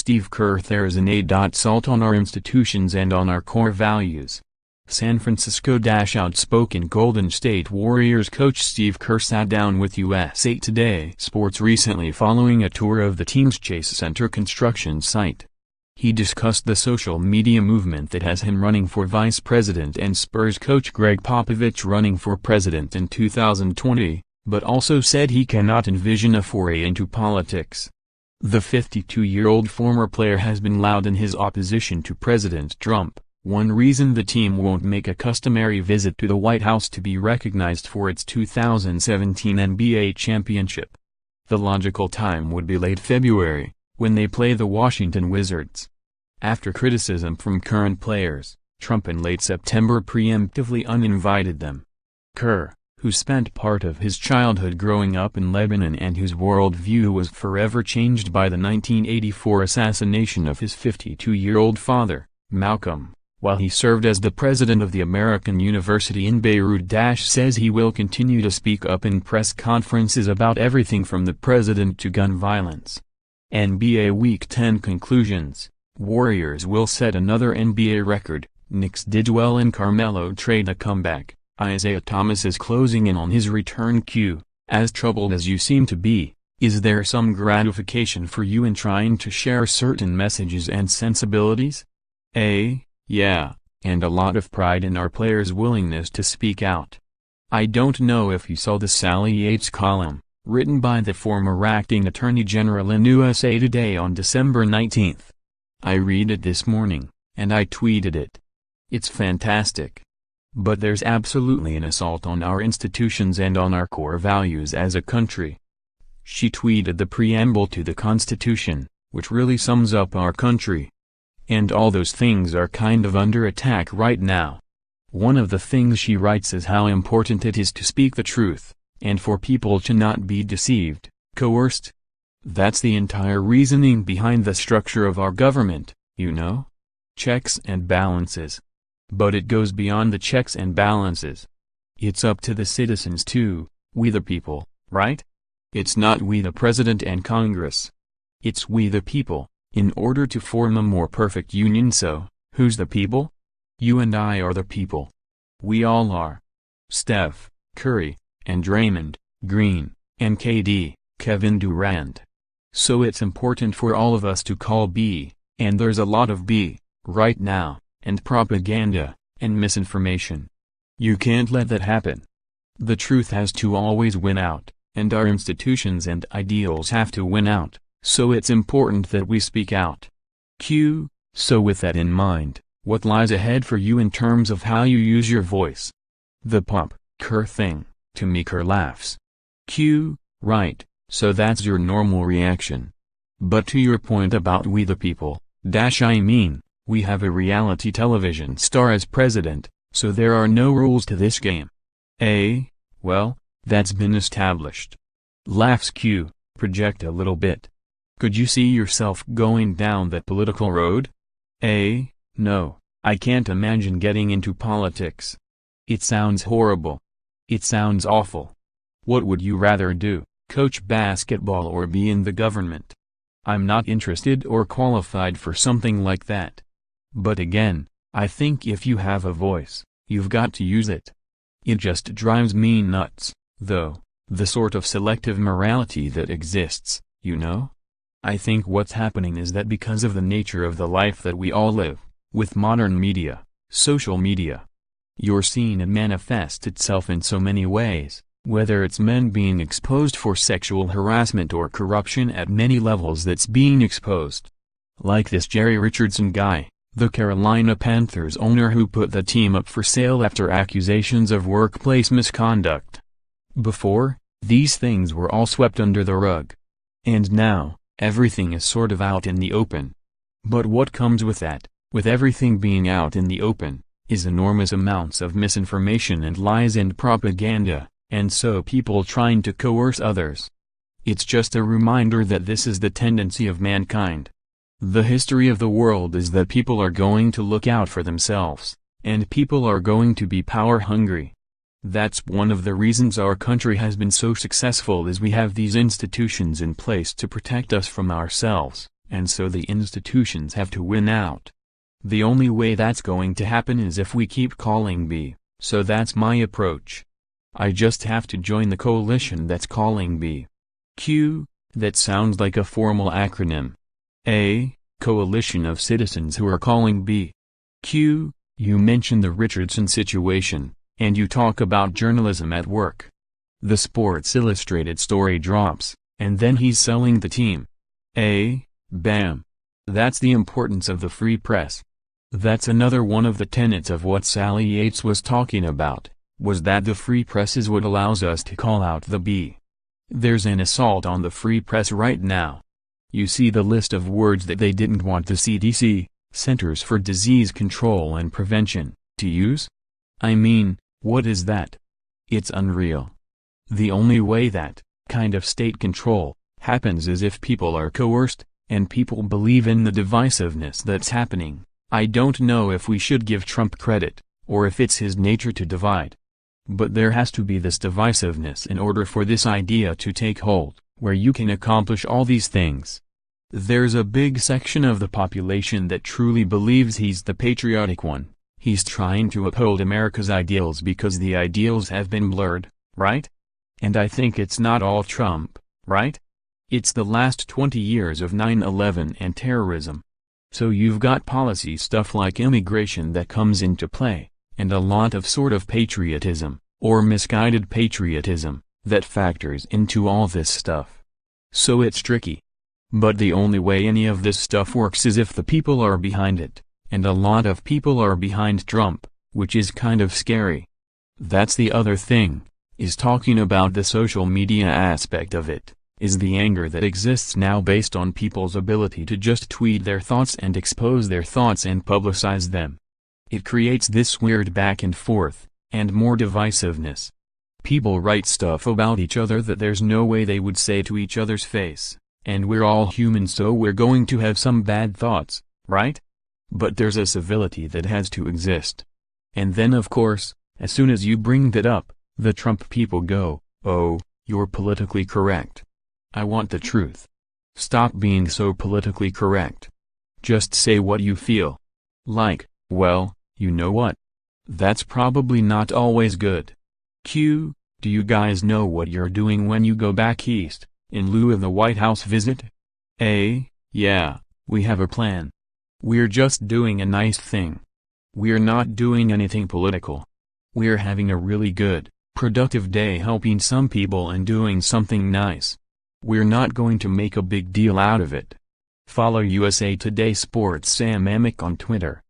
Steve Kerr Theres, an a.ssault on our institutions and on our core values. San Francisco - Outspoken Golden State Warriors coach Steve Kerr sat down with USA Today Sports recently following a tour of the team's Chase Center construction site. He discussed the social media movement that has him running for vice president and Spurs coach Greg Popovich running for president in 2020, but also said he cannot envision a foray into politics. The 52-year-old former player has been loud in his opposition to President Trump. One reason the team won't make a customary visit to the White House to be recognized for its 2017 NBA championship. The logical time would be late February, when they play the Washington Wizards. After criticism from current players, Trump in late September preemptively uninvited them. Kerr, who spent part of his childhood growing up in Lebanon and whose worldview was forever changed by the 1984 assassination of his 52-year-old father, Malcolm, while he served as the president of the American University in Beirut, says he will continue to speak up in press conferences about everything from the president to gun violence. NBA Week 10 conclusions: Warriors will set another NBA record, Knicks did well in Carmelo trade a comeback, Isaiah Thomas is closing in on his return. As troubled as you seem to be, is there some gratification for you in trying to share certain messages and sensibilities? Yeah, and a lot of pride in our players' willingness to speak out. I don't know if you saw the Sally Yates column, written by the former acting Attorney General in USA Today on December 19. I read it this morning, and I tweeted it. It's fantastic. But there's absolutely an assault on our institutions and on our core values as a country. She tweeted the preamble to the Constitution, which really sums up our country. And all those things are kind of under attack right now. One of the things she writes is how important it is to speak the truth, and for people to not be deceived, coerced. That's the entire reasoning behind the structure of our government, you know? Checks and balances. But it goes beyond the checks and balances. It's up to the citizens too, we the people, right? It's not we the president and Congress. It's we the people. In order to form a more perfect union. So, who's the people? You and I are the people. We all are. Steph, Curry, and Draymond Green, and KD, Kevin Durant. So it's important for all of us to call B, and there's a lot of B, right now, and propaganda, and misinformation. You can't let that happen. The truth has to always win out, and our institutions and ideals have to win out. So it's important that we speak out. So with that in mind, what lies ahead for you in terms of how you use your voice? The Kerr thing, to me Kerr laughs. Right, so that's your normal reaction. But to your point about we the people, I mean, we have a reality television star as president, so there are no rules to this game. Well, that's been established. Laughs. Project a little bit. Could you see yourself going down that political road? No, I can't imagine getting into politics. It sounds horrible. It sounds awful. What would you rather do, coach basketball or be in the government? I'm not interested or qualified for something like that. But again, I think if you have a voice, you've got to use it. It just drives me nuts, though, the sort of selective morality that exists, you know? I think what's happening is that because of the nature of the life that we all live, with modern media, social media, you're seeing it manifest itself in so many ways, whether it's men being exposed for sexual harassment or corruption at many levels that's being exposed. Like this Jerry Richardson guy, the Carolina Panthers owner who put the team up for sale after accusations of workplace misconduct. Before, these things were all swept under the rug. And now, everything is sort of out in the open. But what comes with that, with everything being out in the open, is enormous amounts of misinformation and lies and propaganda, and so people trying to coerce others. It's just a reminder that this is the tendency of mankind. The history of the world is that people are going to look out for themselves, and people are going to be power hungry. That's one of the reasons our country has been so successful, is we have these institutions in place to protect us from ourselves. and so the institutions have to win out. The only way that's going to happen is if we keep calling B, so that's my approach. I just have to join the coalition that's calling B. Q, that sounds like a formal acronym. A, coalition of citizens who are calling B. Q, you mention the Richardson situation, and you talk about journalism at work. The Sports Illustrated story drops, and then he's selling the team. A, bam. That's the importance of the free press. That's another one of the tenets of what Sally Yates was talking about, was that the free press is what allows us to call out the B. There's an assault on the free press right now. You see the list of words that they didn't want the CDC, Centers for Disease Control and Prevention, to use? I mean, what is that? It's unreal. The only way that kind of state control happens is if people are coerced, and people believe in the divisiveness that's happening. I don't know if we should give Trump credit, or if it's his nature to divide. But there has to be this divisiveness in order for this idea to take hold, where you can accomplish all these things. There's a big section of the population that truly believes he's the patriotic one. He's trying to uphold America's ideals because the ideals have been blurred, right? And I think it's not all Trump, right? It's the last 20 years of 9/11 and terrorism. So you've got policy stuff like immigration that comes into play, and a lot of sort of patriotism, or misguided patriotism, that factors into all this stuff. So it's tricky. But the only way any of this stuff works is if the people are behind it, and a lot of people are behind Trump, which is kind of scary. That's the other thing, is talking about the social media aspect of it, is the anger that exists now based on people's ability to just tweet their thoughts and expose their thoughts and publicize them. It creates this weird back and forth, and more divisiveness. People write stuff about each other that there's no way they would say to each other's face. And we're all human, so we're going to have some bad thoughts, right? But there's a civility that has to exist. And then of course, as soon as you bring that up, the Trump people go, "Oh, you're politically correct." I want the truth. Stop being so politically correct. Just say what you feel. Like, well, you know what? That's probably not always good. Q, do you guys know what you're doing when you go back east? In lieu of the White House visit? A, yeah, we have a plan. We're just doing a nice thing. We're not doing anything political. We're having a really good, productive day helping some people and doing something nice. We're not going to make a big deal out of it. Follow USA Today Sports Sam Amick on Twitter.